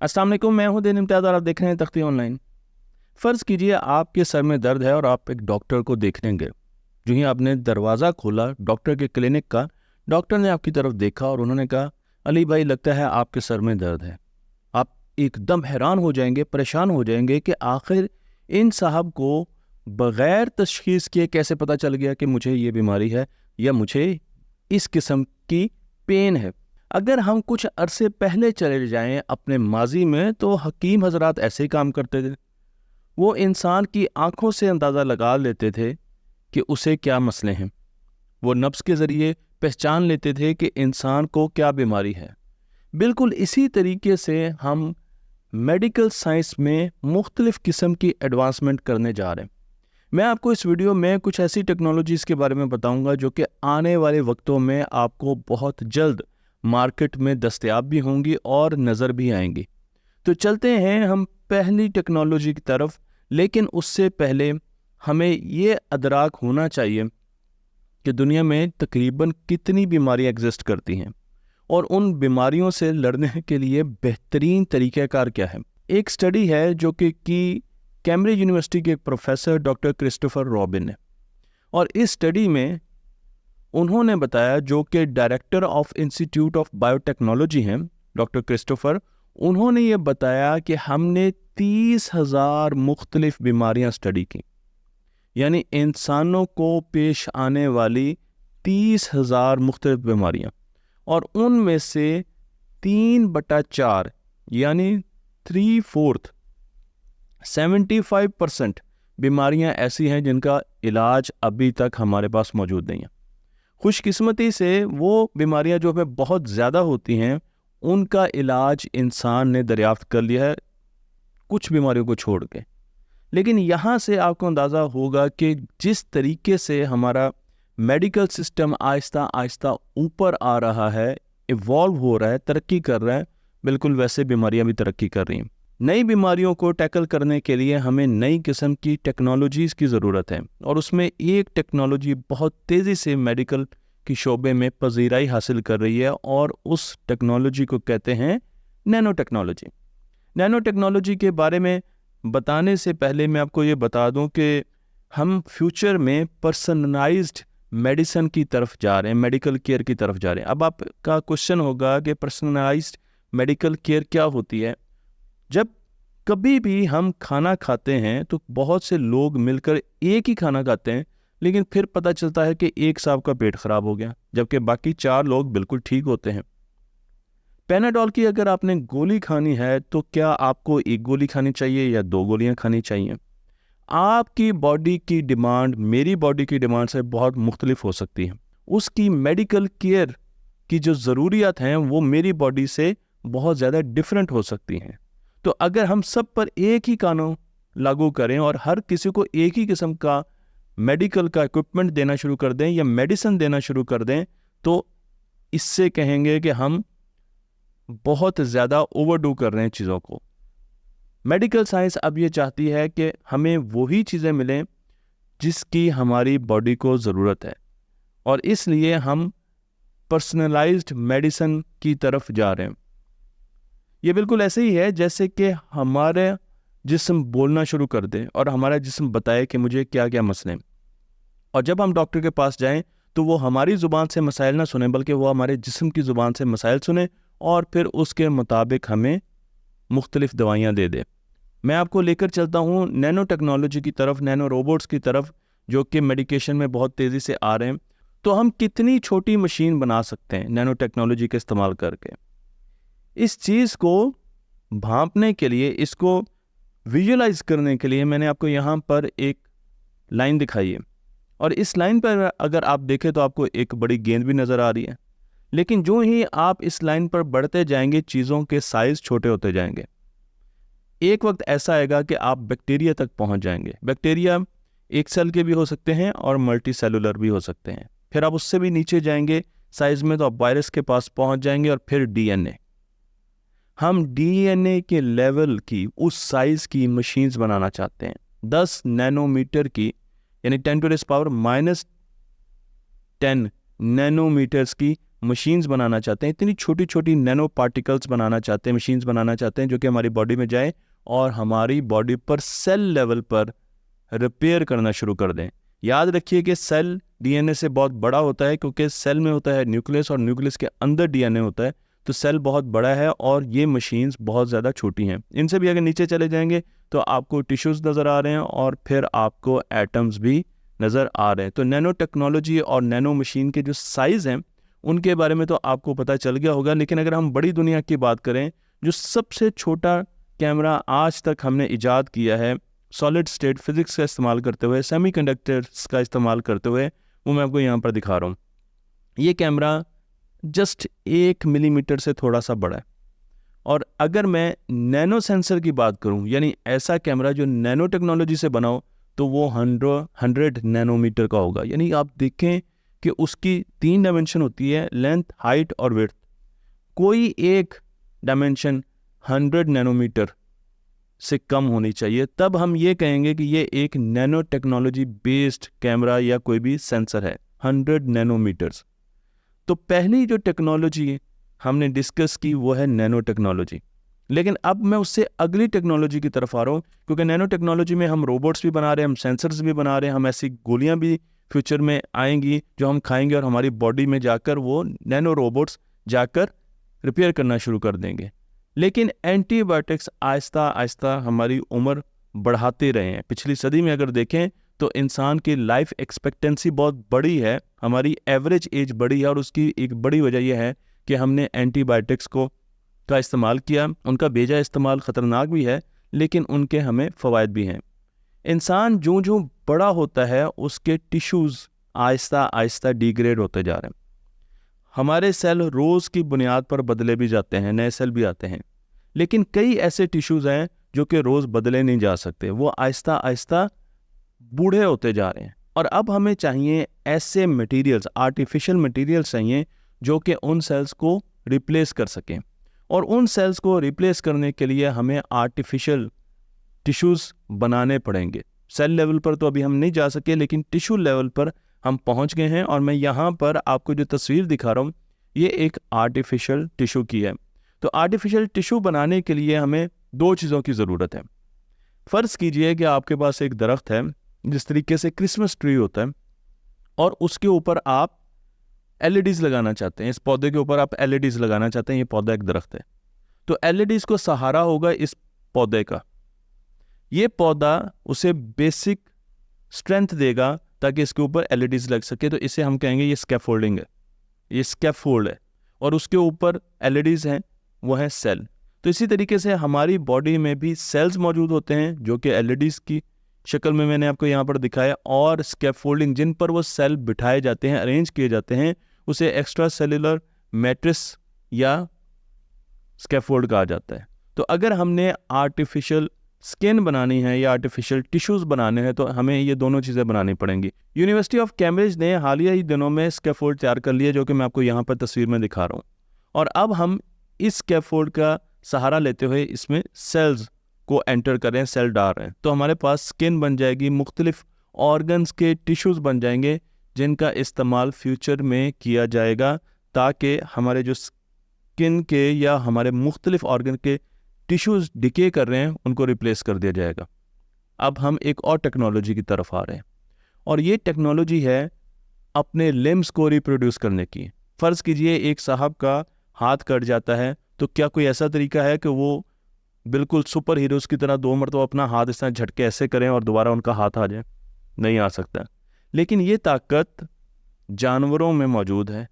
अस्सलाम वालेकुम, मैं हूं दिन इम्तियाज़ और आप देख रहे हैं तख्ती ऑनलाइन। फ़र्ज़ कीजिए आपके सर में दर्द है और आप एक डॉक्टर को देखने गए। जो ही आपने दरवाज़ा खोला डॉक्टर के क्लिनिक का, डॉक्टर ने आपकी तरफ देखा और उन्होंने कहा, अली भाई लगता है आपके सर में दर्द है। आप एकदम हैरान हो जाएंगे, परेशान हो जाएंगे कि आखिर इन साहब को बग़ैर तशख़ीस किए कैसे पता चल गया कि मुझे ये बीमारी है या मुझे इस किस्म की पेन है। अगर हम कुछ अरसे पहले चले जाएं अपने माजी में, तो हकीम हजरात ऐसे ही काम करते थे। वो इंसान की आंखों से अंदाज़ा लगा लेते थे कि उसे क्या मसले हैं। वो नब्ज़ के ज़रिए पहचान लेते थे कि इंसान को क्या बीमारी है। बिल्कुल इसी तरीके से हम मेडिकल साइंस में मुख्तलिफ़ किस्म की एडवांसमेंट करने जा रहे हैं। मैं आपको इस वीडियो में कुछ ऐसी टेक्नोलॉजीज़ के बारे में बताऊंगा जो कि आने वाले वक्तों में आपको बहुत जल्द मार्केट में दस्तयाब भी होंगी और नज़र भी आएंगी। तो चलते हैं हम पहली टेक्नोलॉजी की तरफ, लेकिन उससे पहले हमें ये अदराक होना चाहिए कि दुनिया में तकरीबन कितनी बीमारियां एग्जिस्ट करती हैं और उन बीमारियों से लड़ने के लिए बेहतरीन तरीक़ाकार क्या है। एक स्टडी है जो कि कैम्ब्रिज यूनिवर्सिटी के एक प्रोफेसर डॉक्टर क्रिस्टोफर रॉबिन ने, और इस स्टडी में उन्होंने बताया, जो कि director of institute of biotechnology हैं डॉक्टर क्रिस्टोफर, उन्होंने ये बताया कि हमने 30,000 मुख्तलिफ बीमारियां स्टडी की। यानी इंसानों को पेश आने वाली 30,000 मुख्तलिफ बीमारियां, और उनमें से 3/4 यानी 3/4 75% बीमारियां ऐसी हैं जिनका इलाज अभी तक हमारे पास मौजूद नहीं है। खुशकिस्मती से वो बीमारियां जो हमें बहुत ज़्यादा होती हैं उनका इलाज इंसान ने दरियाफ्त कर लिया है, कुछ बीमारियों को छोड़ के। लेकिन यहाँ से आपको अंदाज़ा होगा कि जिस तरीके से हमारा मेडिकल सिस्टम आहिस्ता आहिस्ता ऊपर आ रहा है, इवॉल्व हो रहा है, तरक्की कर रहा है, बिल्कुल वैसे बीमारियां भी तरक्की कर रही हैं। नई बीमारियों को टैकल करने के लिए हमें नई किस्म की टेक्नोलॉजीज़ की ज़रूरत है, और उसमें एक टेक्नोलॉजी बहुत तेज़ी से मेडिकल की शोबे में पजीराई हासिल कर रही है, और उस टेक्नोलॉजी को कहते हैं नैनो टेक्नोलॉजी। नैनो टेक्नोलॉजी के बारे में बताने से पहले मैं आपको ये बता दूं कि हम फ्यूचर में पर्सनलाइज्ड मेडिसिन की तरफ जा रहे हैं, मेडिकल केयर की तरफ जा रहे हैं। अब आपका क्वेश्चन होगा कि पर्सनलाइज्ड मेडिकल केयर क्या होती है। जब कभी भी हम खाना खाते हैं तो बहुत से लोग मिलकर एक ही खाना खाते हैं, लेकिन फिर पता चलता है कि एक साहब का पेट खराब हो गया, जबकि बाकी 4 लोग बिल्कुल ठीक होते हैं। पैनाडोल की अगर आपने गोली खानी है तो क्या आपको 1 गोली खानी चाहिए या 2 गोलियां खानी चाहिए? आपकी बॉडी की डिमांड मेरी बॉडी की डिमांड से बहुत मुख्तलिफ हो सकती है। उसकी मेडिकल केयर की जो ज़रूरियात हैं वो मेरी बॉडी से बहुत ज़्यादा डिफरेंट हो सकती हैं। तो अगर हम सब पर एक ही कानून लागू करें और हर किसी को एक ही किस्म का मेडिकल का इक्विपमेंट देना शुरू कर दें या मेडिसिन देना शुरू कर दें, तो इससे कहेंगे कि हम बहुत ज़्यादा ओवरडू कर रहे हैं चीज़ों को। मेडिकल साइंस अब ये चाहती है कि हमें वही चीज़ें मिलें जिसकी हमारी बॉडी को ज़रूरत है, और इसलिए हम पर्सनलाइज्ड मेडिसिन की तरफ जा रहे हैं। ये बिल्कुल ऐसे ही है जैसे कि हमारे जिस्म बोलना शुरू कर दे और हमारा जिस्म बताए कि मुझे क्या क्या मसले हैं, और जब हम डॉक्टर के पास जाएं तो वो हमारी ज़ुबान से मसाइल ना सुने, बल्कि वो हमारे जिस्म की ज़ुबान से मसाइल सुने और फिर उसके मुताबिक हमें मुख्तलिफ दवाइयाँ दे दे। मैं आपको लेकर चलता हूँ नैनो टेक्नोलॉजी की तरफ, नैनो रोबोट्स की तरफ, जो कि मेडिकेशन में बहुत तेज़ी से आ रहे हैं। तो हम कितनी छोटी मशीन बना सकते हैं नैनो टेक्नोलॉजी का इस्तेमाल करके। इस चीज़ को भांपने के लिए, इसको विजुअलाइज करने के लिए मैंने आपको यहाँ पर एक लाइन दिखाई है, और इस लाइन पर अगर आप देखें तो आपको एक बड़ी गेंद भी नज़र आ रही है। लेकिन जो ही आप इस लाइन पर बढ़ते जाएंगे चीज़ों के साइज़ छोटे होते जाएंगे। एक वक्त ऐसा आएगा कि आप बैक्टीरिया तक पहुँच जाएंगे। बैक्टीरिया एक सेल के भी हो सकते हैं और मल्टी सेलुलर भी हो सकते हैं। फिर आप उससे भी नीचे जाएंगे साइज़ में तो आप वायरस के पास पहुँच जाएंगे, और फिर डीएनए। हम डीएनए के लेवल की, उस साइज़ की मशीन्स बनाना चाहते हैं, 10 नैनोमीटर की, यानी 10⁻⁻10 नैनोमीटर्स की मशीन्स बनाना चाहते हैं, इतनी छोटी छोटी नैनो पार्टिकल्स बनाना चाहते हैं, मशीन्स बनाना चाहते हैं जो कि हमारी बॉडी में जाए और हमारी बॉडी पर सेल लेवल पर रिपेयर करना शुरू कर दें। याद रखिए कि सेल डीएनए से बहुत बड़ा होता है, क्योंकि सेल में होता है न्यूक्लियस और न्यूक्लियस के अंदर डीएनए होता है, तो सेल बहुत बड़ा है और ये मशीन्स बहुत ज़्यादा छोटी हैं। इनसे भी अगर नीचे चले जाएंगे तो आपको टिश्यूज़ नज़र आ रहे हैं और फिर आपको एटम्स भी नज़र आ रहे हैं। तो नैनो टेक्नोलॉजी और नैनो मशीन के जो साइज़ हैं उनके बारे में तो आपको पता चल गया होगा, लेकिन अगर हम बड़ी दुनिया की बात करें, जो सबसे छोटा कैमरा आज तक हमने इजाद किया है सॉलिड स्टेट फिजिक्स का इस्तेमाल करते हुए, सेमीकंडक्टर्स का इस्तेमाल करते हुए, वो मैं आपको यहाँ पर दिखा रहा हूँ। ये कैमरा जस्ट 1 मिलीमीटर से थोड़ा सा बड़ा है। और अगर मैं नैनो सेंसर की बात करूं, यानी ऐसा कैमरा जो नैनो टेक्नोलॉजी से बना हो, तो वो 100 नैनोमीटर का होगा। यानी आप देखें कि उसकी 3 डायमेंशन होती है, लेंथ, हाइट और विड्थ। कोई एक डायमेंशन 100 नैनोमीटर से कम होनी चाहिए, तब हम ये कहेंगे कि ये एक नैनो टेक्नोलॉजी बेस्ड कैमरा या कोई भी सेंसर है। 100 नैनोमीटर्स। तो पहली जो टेक्नोलॉजी हमने डिस्कस की वो है नैनो टेक्नोलॉजी। लेकिन अब मैं उससे अगली टेक्नोलॉजी की तरफ आ रहा हूँ, क्योंकि नैनो टेक्नोलॉजी में हम रोबोट्स भी बना रहे हैं, हम सेंसर्स भी बना रहे हैं, हम ऐसी गोलियां भी फ्यूचर में आएंगी जो हम खाएंगे और हमारी बॉडी में जाकर वो नैनो रोबोट्स जाकर रिपेयर करना शुरू कर देंगे। लेकिन एंटीबायोटिक्स आहिस्ता आहिस्ता हमारी उम्र बढ़ाते रहे हैं। पिछली सदी में अगर देखें तो इंसान की लाइफ एक्सपेक्टेंसी बहुत बड़ी है, हमारी एवरेज एज बड़ी है, और उसकी एक बड़ी वजह यह है कि हमने एंटीबायोटिक्स का इस्तेमाल किया। उनका बेजा इस्तेमाल ख़तरनाक भी है, लेकिन उनके हमें फ़वाइद भी हैं। इंसान जो जो बड़ा होता है उसके टिश्यूज़ आहिस्ता आहिस्ता डिग्रेड होते जा रहे हैं। हमारे सेल रोज़ की बुनियाद पर बदले भी जाते हैं, नए सेल भी आते हैं, लेकिन कई ऐसे टिश्यूज़ हैं जो कि रोज़ बदले नहीं जा सकते, वो आहिस्ता आहिस्ता बूढ़े होते जा रहे हैं। और अब हमें चाहिए ऐसे मटेरियल्स, आर्टिफिशियल मटेरियल्स चाहिए जो कि उन सेल्स को रिप्लेस कर सकें। और उन सेल्स को रिप्लेस करने के लिए हमें आर्टिफिशियल टिश्यूज़ बनाने पड़ेंगे। सेल लेवल पर तो अभी हम नहीं जा सके, लेकिन टिश्यू लेवल पर हम पहुंच गए हैं। और मैं यहाँ पर आपको जो तस्वीर दिखा रहा हूँ, ये एक आर्टिफिशियल टिश्यू की है। तो आर्टिफिशियल टिश्यू बनाने के लिए हमें 2 चीज़ों की ज़रूरत है। फ़र्ज़ कीजिए कि आपके पास एक दरख्त है, जिस तरीके से क्रिसमस ट्री होता है, और उसके ऊपर आप एलईडीज़ लगाना चाहते हैं। इस पौधे के ऊपर आप एलईडीज़ लगाना चाहते हैं। ये पौधा एक दरख्त है, तो एलईडीज़ को सहारा होगा इस पौधे का। ये पौधा उसे बेसिक स्ट्रेंथ देगा ताकि इसके ऊपर एलईडीज़ लग सके। तो इसे हम कहेंगे ये स्कैफोल्डिंग है, ये स्कैफोल्ड है, और उसके ऊपर एलईडीज़ हैं, वो हैं सेल। तो इसी तरीके से हमारी बॉडी में भी सेल्स मौजूद होते हैं जो कि एलईडीज़ की शक्ल में मैंने आपको यहाँ पर दिखाया, और स्कैफोल्डिंग जिन पर वो सेल बिठाए जाते हैं, अरेंज किए जाते हैं, उसे एक्स्ट्रा सेलुलर मैट्रिक्स या स्कैफोल्ड कहा जाता है। तो अगर हमने आर्टिफिशियल स्किन बनानी है या आर्टिफिशियल टिश्यूज़ बनाने हैं, तो हमें ये दोनों चीज़ें बनानी पड़ेंगी। यूनिवर्सिटी ऑफ कैम्ब्रिज ने हालिया ही दिनों में स्कैफोल्ड तैयार कर लिया, जो कि मैं आपको यहाँ पर तस्वीर में दिखा रहा हूँ। और अब हम इस स्कैफोल्ड का सहारा लेते हुए इसमें सेल्स को एंटर कर रहे हैं, सेल डाल रहे हैं। तो हमारे पास स्किन बन जाएगी, मुख्तलिफ ऑर्गन्स के टिश्यूज़ बन जाएंगे जिनका इस्तेमाल फ्यूचर में किया जाएगा, ताकि हमारे जो स्किन के या हमारे मुख्तलिफ ऑर्गन के टिश्यूज़ डिके कर रहे हैं उनको रिप्लेस कर दिया जाएगा। अब हम एक और टेक्नोलॉजी की तरफ आ रहे हैं, और ये टेक्नोलॉजी है अपने लिम्स को रिप्रोड्यूस करने की। फ़र्ज़ कीजिए एक साहब का हाथ कट जाता है, तो क्या कोई ऐसा तरीका है कि वो बिल्कुल सुपर हीरोज़ की तरह 2 मरतबा अपना हाथ इस तरह झटके ऐसे करें और दोबारा उनका हाथ आ जाए? नहीं आ सकता। लेकिन ये ताकत जानवरों में मौजूद है।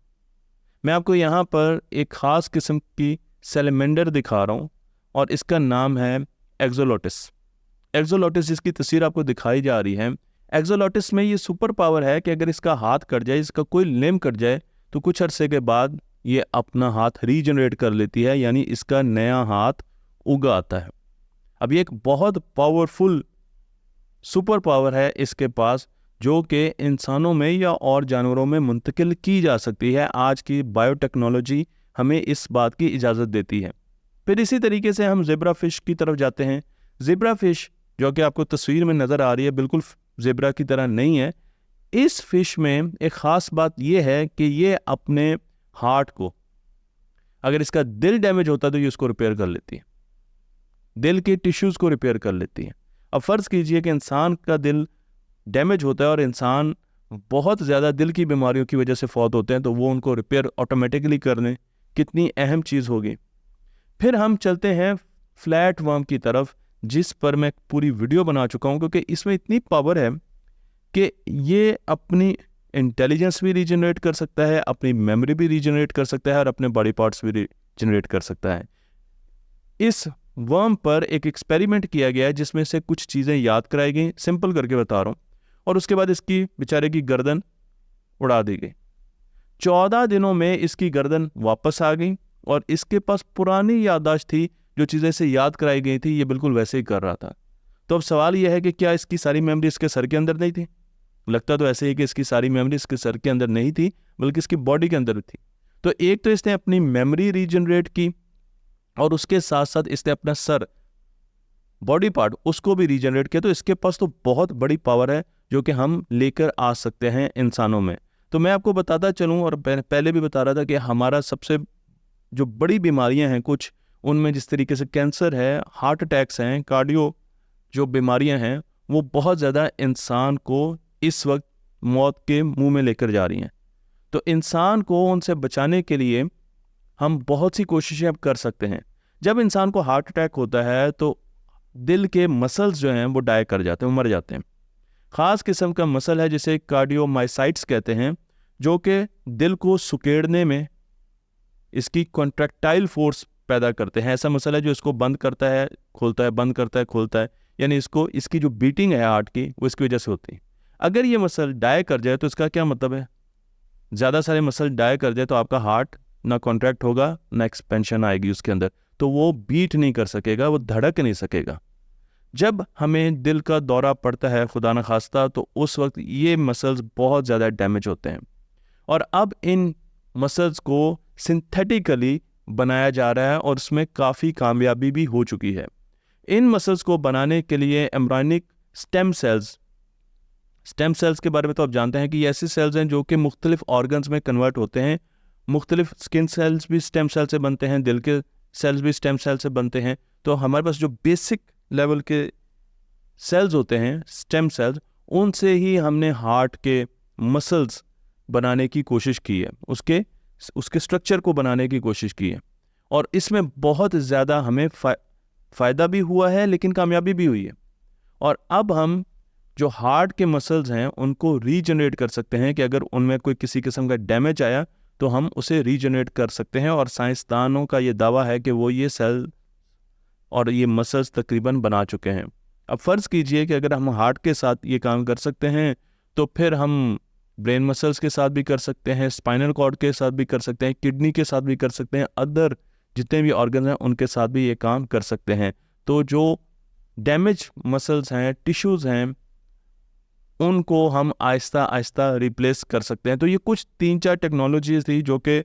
मैं आपको यहाँ पर एक ख़ास किस्म की सैलमेंडर दिखा रहा हूँ, और इसका नाम है एक्सोलोटस। एक्सोलोटस जिसकी तस्वीर आपको दिखाई जा रही है, एक्सोलोटस में ये सुपर पावर है कि अगर इसका हाथ कट जाए, इसका कोई लिम्ब कट जाए, तो कुछ अरसे के बाद ये अपना हाथ रीजनरेट कर लेती है, यानी इसका नया हाथ उगा आता है। अब ये एक बहुत पावरफुल सुपर पावर है इसके पास, जो कि इंसानों में या और जानवरों में मुंतकिल की जा सकती है। आज की बायोटेक्नोलॉजी हमें इस बात की इजाज़त देती है। फिर इसी तरीके से हम ज़ेब्रा फिश की तरफ जाते हैं। ज़ेब्रा फिश जो कि आपको तस्वीर में नज़र आ रही है, बिल्कुल ज़ेब्रा की तरह नहीं है। इस फिश में एक ख़ास बात यह है कि ये अपने हार्ट को। अगर इसका दिल डैमेज होता है तो ये उसको रिपेयर कर लेती है, दिल के टिश्यूज़ को रिपेयर कर लेती है। अब फ़र्ज़ कीजिए कि इंसान का दिल डैमेज होता है और इंसान बहुत ज़्यादा दिल की बीमारियों की वजह से फौत होते हैं, तो वो उनको रिपेयर ऑटोमेटिकली करने कितनी अहम चीज़ होगी। फिर हम चलते हैं फ्लैट वर्म की तरफ, जिस पर मैं पूरी वीडियो बना चुका हूँ, क्योंकि इसमें इतनी पावर है कि ये अपनी इंटेलिजेंस भी रीजनरेट कर सकता है, अपनी मेमोरी भी रीजनरेट कर सकता है और अपने बॉडी पार्ट्स भी रीजनरेट कर सकता है। इस वर्म पर एक एक्सपेरिमेंट किया गया है जिसमें से कुछ चीज़ें याद कराई गई, सिंपल करके बता रहा हूँ, और उसके बाद इसकी बेचारे की गर्दन उड़ा दी गई। 14 दिनों में इसकी गर्दन वापस आ गई और इसके पास पुरानी याददाश्त थी, जो चीज़ें इसे याद कराई गई थी ये बिल्कुल वैसे ही कर रहा था। तो अब सवाल यह है कि क्या इसकी सारी मेमोरी इसके सर के अंदर नहीं थी? लगता तो ऐसे ही कि इसकी सारी मेमोरी इसके सर के अंदर नहीं थी, बल्कि इसकी बॉडी के अंदर थी। तो एक तो इसने अपनी मेमोरी रीजनरेट की और उसके साथ साथ इसने अपना सर, बॉडी पार्ट, उसको भी रीजनरेट किया। तो इसके पास तो बहुत बड़ी पावर है जो कि हम लेकर आ सकते हैं इंसानों में। तो मैं आपको बताता चलूँ, और पहले भी बता रहा था कि हमारा सबसे जो बड़ी बीमारियां हैं कुछ, उनमें जिस तरीके से कैंसर है, हार्ट अटैक्स हैं, कार्डियो जो बीमारियां हैं, वो बहुत ज़्यादा इंसान को इस वक्त मौत के मुंह में लेकर जा रही हैं। तो इंसान को उनसे बचाने के लिए हम बहुत सी कोशिशें अब कर सकते हैं। जब इंसान को हार्ट अटैक होता है तो दिल के मसल्स जो हैं वो डाई कर जाते हैं, वो मर जाते हैं। ख़ास किस्म का मसल है जिसे कार्डियोमायोसाइट्स कहते हैं, जो कि दिल को सुकेड़ने में इसकी कॉन्ट्रैक्टाइल फोर्स पैदा करते हैं। ऐसा मसल है जो इसको बंद करता है, खोलता है, बंद करता है, खोलता है, यानी इसको, इसकी जो बीटिंग है हार्ट की, वो इसकी वजह से होती है। अगर ये मसल डाई कर जाए तो इसका क्या मतलब है? ज़्यादा सारे मसल डाई कर जाए तो आपका हार्ट ना कॉन्ट्रैक्ट होगा, ना एक्सपेंशन आएगी उसके अंदर, तो वो बीट नहीं कर सकेगा, वो धड़क नहीं सकेगा। जब हमें दिल का दौरा पड़ता है खुदा न खास्ता, तो उस वक्त ये मसल्स बहुत ज़्यादा डैमेज होते हैं और अब इन मसल्स को सिंथेटिकली बनाया जा रहा है और उसमें काफ़ी कामयाबी भी हो चुकी है। इन मसल्स को बनाने के लिए एम्ब्रायनिक स्टेम सेल्स के बारे में तो आप जानते हैं कि ये ऐसे सेल्स हैं जो कि मुख्तलिफ ऑर्गन्स में कन्वर्ट होते हैं। मुख्तलिफ स्किन सेल्स भी स्टेम सेल से बनते हैं, दिल के सेल्स भी स्टेम सेल से बनते हैं। तो हमारे पास जो बेसिक लेवल के सेल्स होते हैं, स्टेम सेल्स, उनसे ही हमने हार्ट के मसल्स बनाने की कोशिश की है, उसके स्ट्रक्चर को बनाने की कोशिश की है और इसमें बहुत ज़्यादा हमें फ़ायदा भी हुआ है, लेकिन कामयाबी भी हुई है। और अब हम जो हार्ट के मसल्स हैं उनको रीजनरेट कर सकते हैं कि अगर उनमें कोई किसी किस्म का डैमेज आया तो हम उसे रीजनरेट कर सकते हैं। और साइंसदानों का ये दावा है कि वो ये सेल और ये मसल्स तकरीबन बना चुके हैं। अब फ़र्ज़ कीजिए कि अगर हम हार्ट के साथ ये काम कर सकते हैं तो फिर हम ब्रेन मसल्स के साथ भी कर सकते हैं, स्पाइनल कॉर्ड के साथ भी कर सकते हैं, किडनी के साथ भी कर सकते हैं, अदर जितने भी ऑर्गन हैं उनके साथ भी ये काम कर सकते हैं। तो जो डैमेज मसल्स हैं, टिश्यूज़ हैं, उनको हम आहिस्ता आहिस्ता रिप्लेस कर सकते हैं। तो ये कुछ 3-4 टेक्नोलॉजीज़ थी जो कि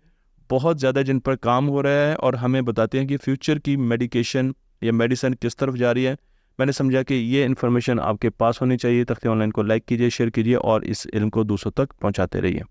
बहुत ज़्यादा जिन पर काम हो रहा है और हमें बताते हैं कि फ्यूचर की मेडिकेशन या मेडिसिन किस तरफ जा रही है। मैंने समझा कि ये इन्फॉर्मेशन आपके पास होनी चाहिए। तख्ती ऑनलाइन को लाइक कीजिए, शेयर कीजिए और इस इल्म को दूसरों तक पहुंचाते रहिए।